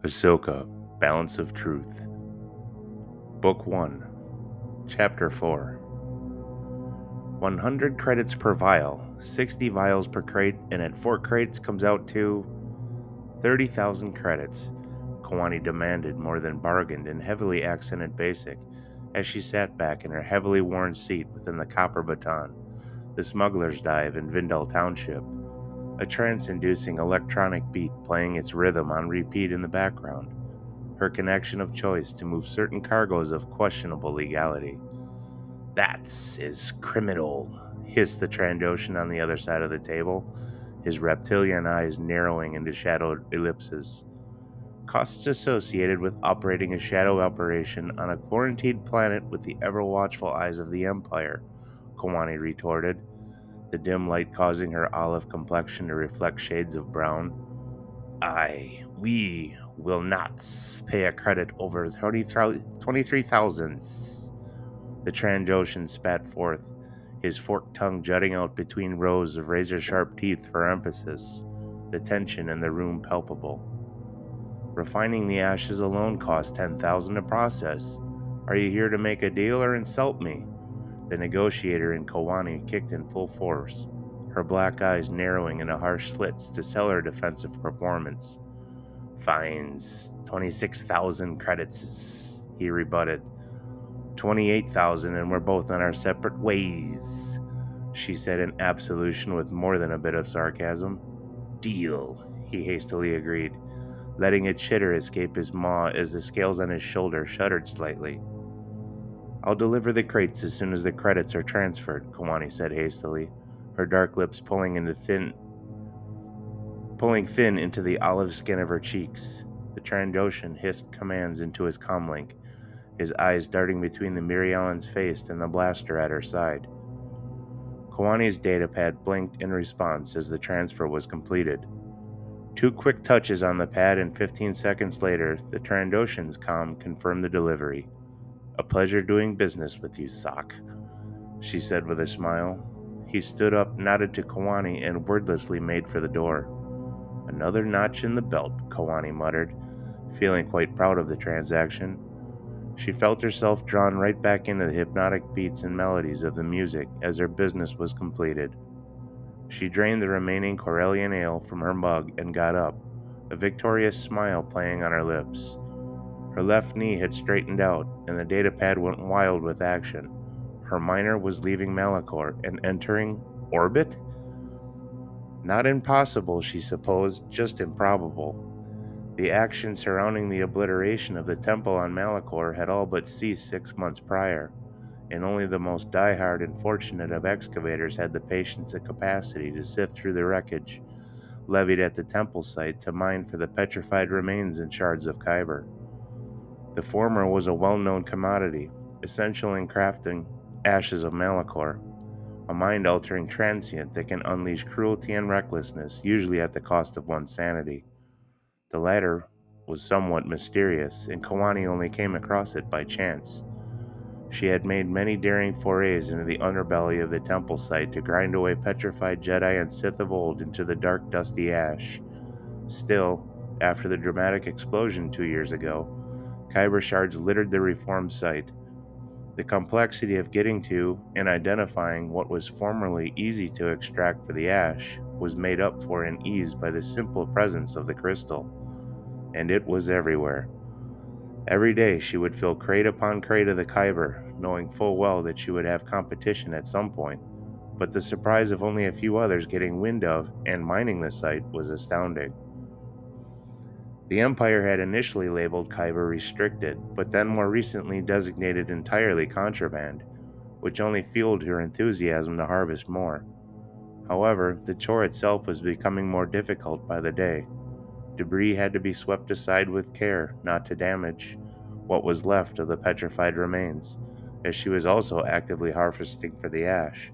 Ahsoka, Balance of Truth. Book 1, Chapter 4. 100 credits per vial, 60 vials per crate, and at 4 crates comes out to 30,000 credits. Kawani demanded, more than bargained, in heavily accented basic, as she sat back in her heavily worn seat within the Copper Baton, the smuggler's dive in Vindal Township, a trance-inducing electronic beat playing its rhythm on repeat in the background. Her connection of choice to move certain cargoes of questionable legality. "That's is criminal," hissed the Trandoshan on the other side of the table, his reptilian eyes narrowing into shadowed ellipses. "Costs associated with operating a shadow operation on a quarantined planet with the ever-watchful eyes of the Empire," Kawani retorted, the dim light causing her olive complexion to reflect shades of brown. We will not pay a credit over 23,000. The Trandoshan spat forth, his forked tongue jutting out between rows of razor-sharp teeth for emphasis, the tension in the room palpable. "Refining the ashes alone costs 10,000 to process. Are you here to make a deal or insult me?" The negotiator in Kawani kicked in full force, her black eyes narrowing into harsh slits to sell her defensive performance. "Fines, 26,000 credits," he rebutted. 28,000 and we're both on our separate ways," she said in absolution with more than a bit of sarcasm. "Deal," he hastily agreed, letting a chitter escape his maw as the scales on his shoulder shuddered slightly. "I'll deliver the crates as soon as the credits are transferred," Kawani said hastily, her dark lips pulling thin into the olive skin of her cheeks. The Trandoshan hissed commands into his comlink, his eyes darting between the Mirialan's face and the blaster at her side. Kawani's datapad blinked in response as the transfer was completed. 2 quick touches on the pad and 15 seconds later, the Trandoshan's comm confirmed the delivery. "A pleasure doing business with you, Sock," she said with a smile. He stood up, nodded to Kawani, and wordlessly made for the door. "Another notch in the belt," Kawani muttered, feeling quite proud of the transaction. She felt herself drawn right back into the hypnotic beats and melodies of the music as her business was completed. She drained the remaining Corellian ale from her mug and got up, a victorious smile playing on her lips. Her left knee had straightened out, and the datapad went wild with action. Her miner was leaving Malachor and entering orbit? Not impossible, she supposed, just improbable. The action surrounding the obliteration of the temple on Malachor had all but ceased 6 months prior, and only the most diehard and fortunate of excavators had the patience and capacity to sift through the wreckage levied at the temple site to mine for the petrified remains and shards of Kyber. The former was a well-known commodity, essential in crafting ashes of Malachor, a mind-altering transient that can unleash cruelty and recklessness, usually at the cost of one's sanity. The latter was somewhat mysterious, and Kawani only came across it by chance. She had made many daring forays into the underbelly of the temple site to grind away petrified Jedi and Sith of old into the dark, dusty ash. Still, after the dramatic explosion 2 years ago, Kyber shards littered the reformed site. The complexity of getting to and identifying what was formerly easy to extract for the ash was made up for in ease by the simple presence of the crystal, and it was everywhere. Every day she would fill crate upon crate of the Kyber, knowing full well that she would have competition at some point, but the surprise of only a few others getting wind of and mining the site was astounding. The Empire had initially labeled Kyber restricted, but then more recently designated entirely contraband, which only fueled her enthusiasm to harvest more. However, the chore itself was becoming more difficult by the day. Debris had to be swept aside with care, not to damage what was left of the petrified remains, as she was also actively harvesting for the ash.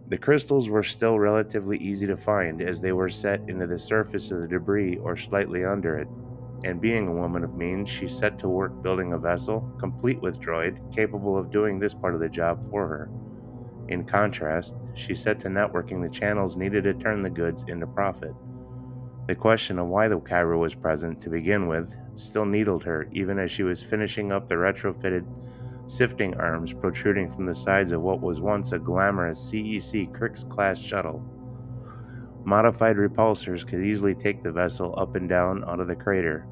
The crystals were still relatively easy to find, as they were set into the surface of the debris or slightly under it, and being a woman of means, she set to work building a vessel, complete with droid, capable of doing this part of the job for her. In contrast, she set to networking the channels needed to turn the goods into profit. The question of why the Kyber was present to begin with still needled her even as she was finishing up the retrofitted sifting arms protruding from the sides of what was once a glamorous CEC Crix-class shuttle. Modified repulsors could easily take the vessel up and down out of the crater.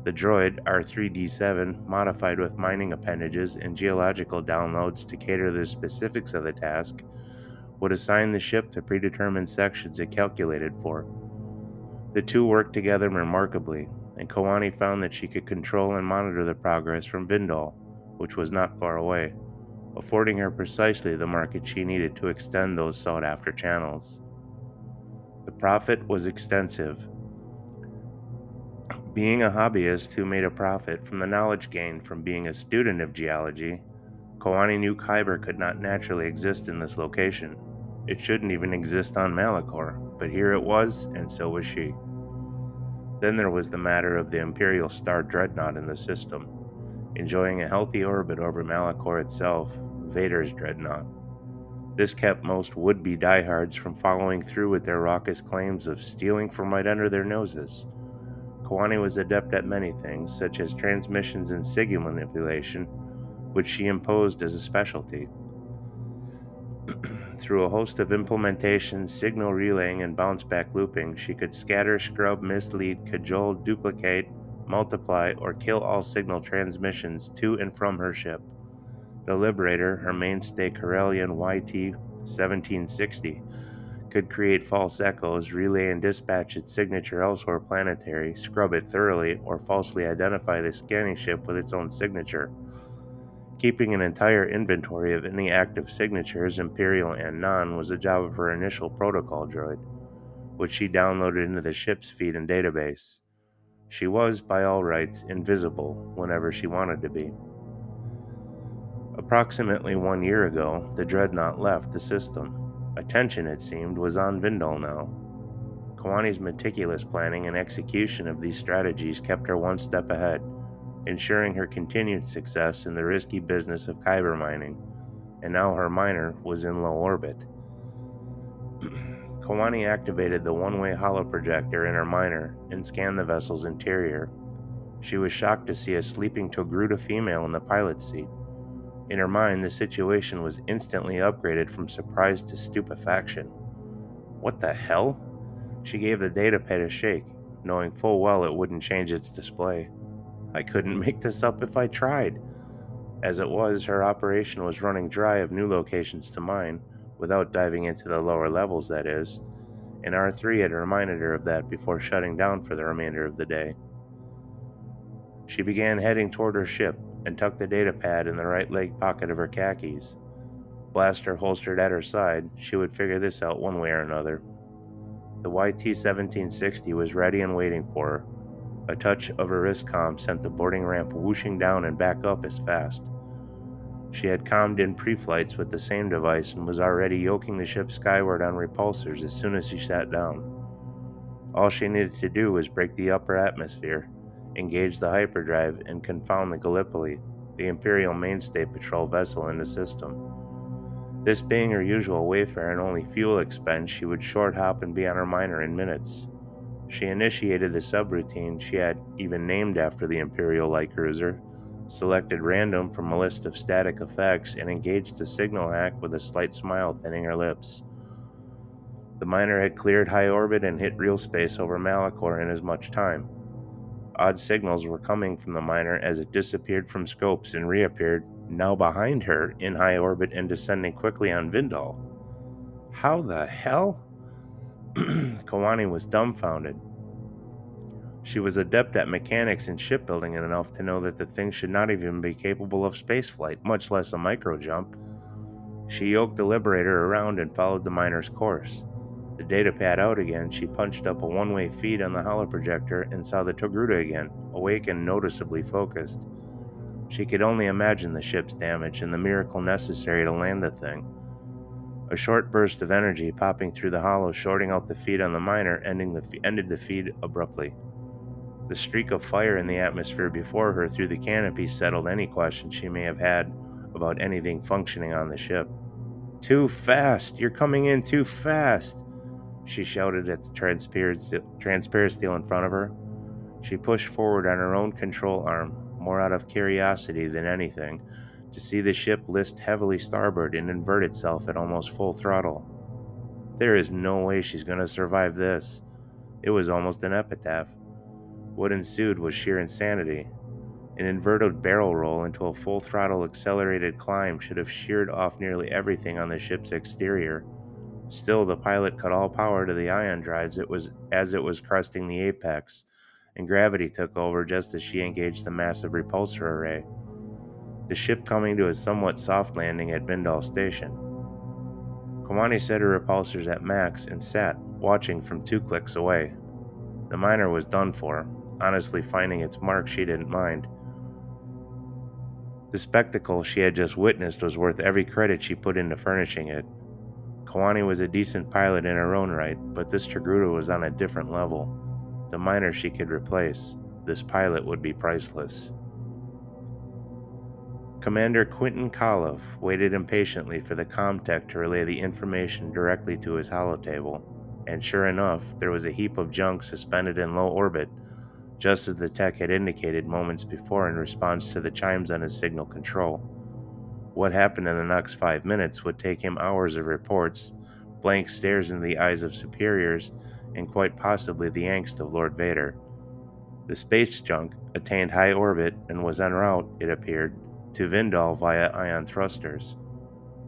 The droid R3D7, modified with mining appendages and geological downloads to cater to the specifics of the task, would assign the ship to predetermined sections it calculated for. The two worked together remarkably, and Kawani found that she could control and monitor the progress from Vindal, which was not far away, affording her precisely the market she needed to extend those sought-after channels. The profit was extensive. Being a hobbyist who made a profit from the knowledge gained from being a student of geology, Kawani knew Kyber could not naturally exist in this location. It shouldn't even exist on Malachor, but here it was, and so was she. Then there was the matter of the Imperial Star Dreadnought in the system, enjoying a healthy orbit over Malachor itself, Vader's Dreadnought. This kept most would-be diehards from following through with their raucous claims of stealing from right under their noses. Kawani was adept at many things, such as transmissions and signal manipulation, which she imposed as a specialty. Through a host of implementations, signal relaying, and bounce-back looping, she could scatter, scrub, mislead, cajole, duplicate, multiply, or kill all signal transmissions to and from her ship. The Liberator, her mainstay Corellian YT-1760, could create false echoes, relay and dispatch its signature elsewhere planetary, scrub it thoroughly, or falsely identify the scanning ship with its own signature. Keeping an entire inventory of any active signatures, Imperial and non, was the job of her initial protocol droid, which she downloaded into the ship's feed and database. She was, by all rights, invisible whenever she wanted to be. Approximately 1 year ago, the Dreadnought left the system. Attention, it seemed, was on Vindal now. Kawani's meticulous planning and execution of these strategies kept her one step ahead, ensuring her continued success in the risky business of Kyber mining, and now her miner was in low orbit. Kawani activated the one-way holoprojector in her miner and scanned the vessel's interior. She was shocked to see a sleeping Togruta female in the pilot's seat. In her mind, the situation was instantly upgraded from surprise to stupefaction. What the hell? She gave the datapad a shake, knowing full well it wouldn't change its display. I couldn't make this up if I tried. As it was, her operation was running dry of new locations to mine, without diving into the lower levels, that is, and R3 had reminded her of that before shutting down for the remainder of the day. She began heading toward her ship and tucked the datapad in the right leg pocket of her khakis. Blaster holstered at her side, she would figure this out one way or another. The YT-1760 was ready and waiting for her. A touch of her wrist comm sent the boarding ramp whooshing down and back up as fast. She had commed in pre-flights with the same device and was already yoking the ship skyward on repulsors as soon as she sat down. All she needed to do was break the upper atmosphere, engage the hyperdrive, and confound the Gallipoli, the Imperial mainstay patrol vessel in the system. This being her usual wayfare and only fuel expense, she would short hop and be on her miner in minutes. She initiated the subroutine she had even named after the Imperial light cruiser, selected random from a list of static effects, and engaged the signal hack with a slight smile thinning her lips. The miner had cleared high orbit and hit real space over Malachor in as much time. Odd signals were coming from the miner as it disappeared from scopes and reappeared, now behind her, in high orbit and descending quickly on Vindal. How the hell? Kawani was dumbfounded. She was adept at mechanics and shipbuilding enough to know that the thing should not even be capable of spaceflight, much less a micro-jump. She yoked the Liberator around and followed the miner's course. The datapad out again, she punched up a one-way feed on the holoprojector and saw the Togruta again, awake and noticeably focused. She could only imagine the ship's damage and the miracle necessary to land the thing. A short burst of energy popping through the hollow, shorting out the feed on the miner, ended the feed abruptly. The streak of fire in the atmosphere before her through the canopy settled any question she may have had about anything functioning on the ship. Too fast! You're coming in too fast! she shouted at the transparent steel in front of her. She pushed forward on her own control arm, more out of curiosity than anything, to see the ship list heavily starboard and invert itself at almost full throttle. There is no way she's going to survive this. It was almost an epitaph. What ensued was sheer insanity. An inverted barrel roll into a full throttle accelerated climb should have sheared off nearly everything on the ship's exterior. Still, the pilot cut all power to the ion drives as it was cresting the apex, and gravity took over just as she engaged the massive repulsor array. The ship coming to a somewhat soft landing at Vindal Station. Kamani set her repulsors at max and sat, watching from 2 clicks away. The miner was done for. Honestly, finding its mark she didn't mind. The spectacle she had just witnessed was worth every credit she put into furnishing it. Kawani was a decent pilot in her own right, but this Togruta was on a different level. The miner she could replace. This pilot would be priceless. Commander Quentin Kalev waited impatiently for the comtech to relay the information directly to his holotable, and sure enough, there was a heap of junk suspended in low orbit, just as the tech had indicated moments before in response to the chimes on his signal control. What happened in the next 5 minutes would take him hours of reports, blank stares into the eyes of superiors, and quite possibly the angst of Lord Vader. The space junk attained high orbit and was en route, it appeared, to Vindal via ion thrusters.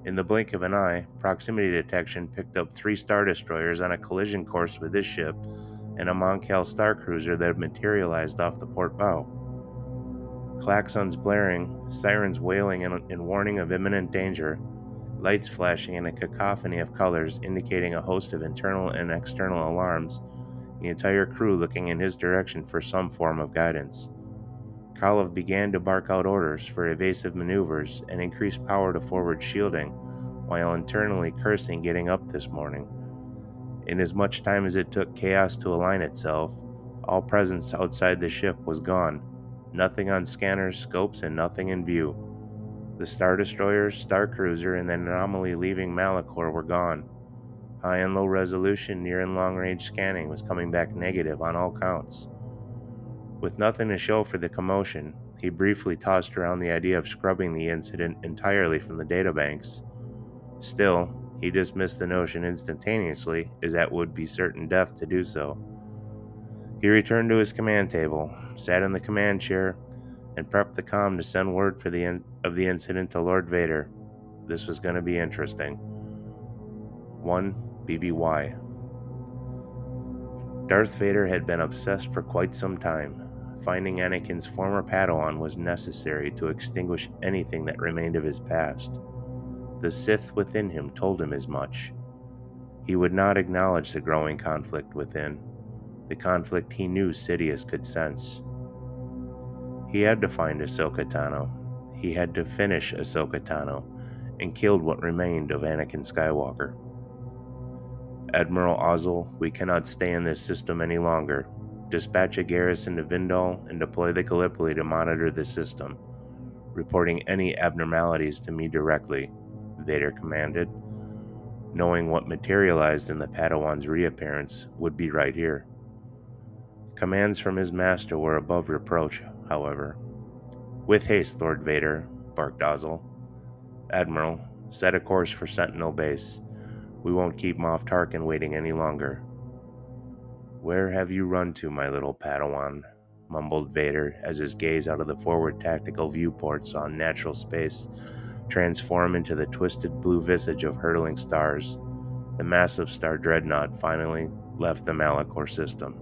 In the blink of an eye, proximity detection picked up 3 Star Destroyers on a collision course with this ship and a Moncal Star Cruiser that had materialized off the port bow. Klaxons blaring, sirens wailing in warning of imminent danger, lights flashing in a cacophony of colors indicating a host of internal and external alarms, the entire crew looking in his direction for some form of guidance. Kalev began to bark out orders for evasive maneuvers and increased power to forward shielding, while internally cursing getting up this morning. In as much time as it took chaos to align itself, all presence outside the ship was gone. Nothing on scanners, scopes, and nothing in view. The Star Destroyers, Star Cruiser, and the anomaly leaving Malachor were gone. High and low resolution, near and long range scanning was coming back negative on all counts. With nothing to show for the commotion, he briefly tossed around the idea of scrubbing the incident entirely from the databanks. Still, he dismissed the notion instantaneously, as that would be certain death to do so. He returned to his command table, sat in the command chair, and prepped the comm to send word of the incident to Lord Vader. This was going to be interesting. 1. BBY. Darth Vader had been obsessed for quite some time. Finding Anakin's former Padawan was necessary to extinguish anything that remained of his past. The Sith within him told him as much. He would not acknowledge the growing conflict within, the conflict he knew Sidious could sense. He had to find Ahsoka Tano. He had to finish Ahsoka Tano and killed what remained of Anakin Skywalker. Admiral Ozzel, we cannot stay in this system any longer. Dispatch a garrison to Vindal and deploy the Gallipoli to monitor the system, reporting any abnormalities to me directly, Vader commanded, knowing what materialized in the Padawan's reappearance would be right here. Commands from his master were above reproach, however. With haste, Lord Vader, barked Ozzel. Admiral, set a course for Sentinel Base. We won't keep Moff Tarkin waiting any longer. Where have you run to, my little Padawan? Mumbled Vader as his gaze out of the forward tactical viewport saw natural space transform into the twisted blue visage of hurtling stars. The massive star dreadnought finally left the Malachor system.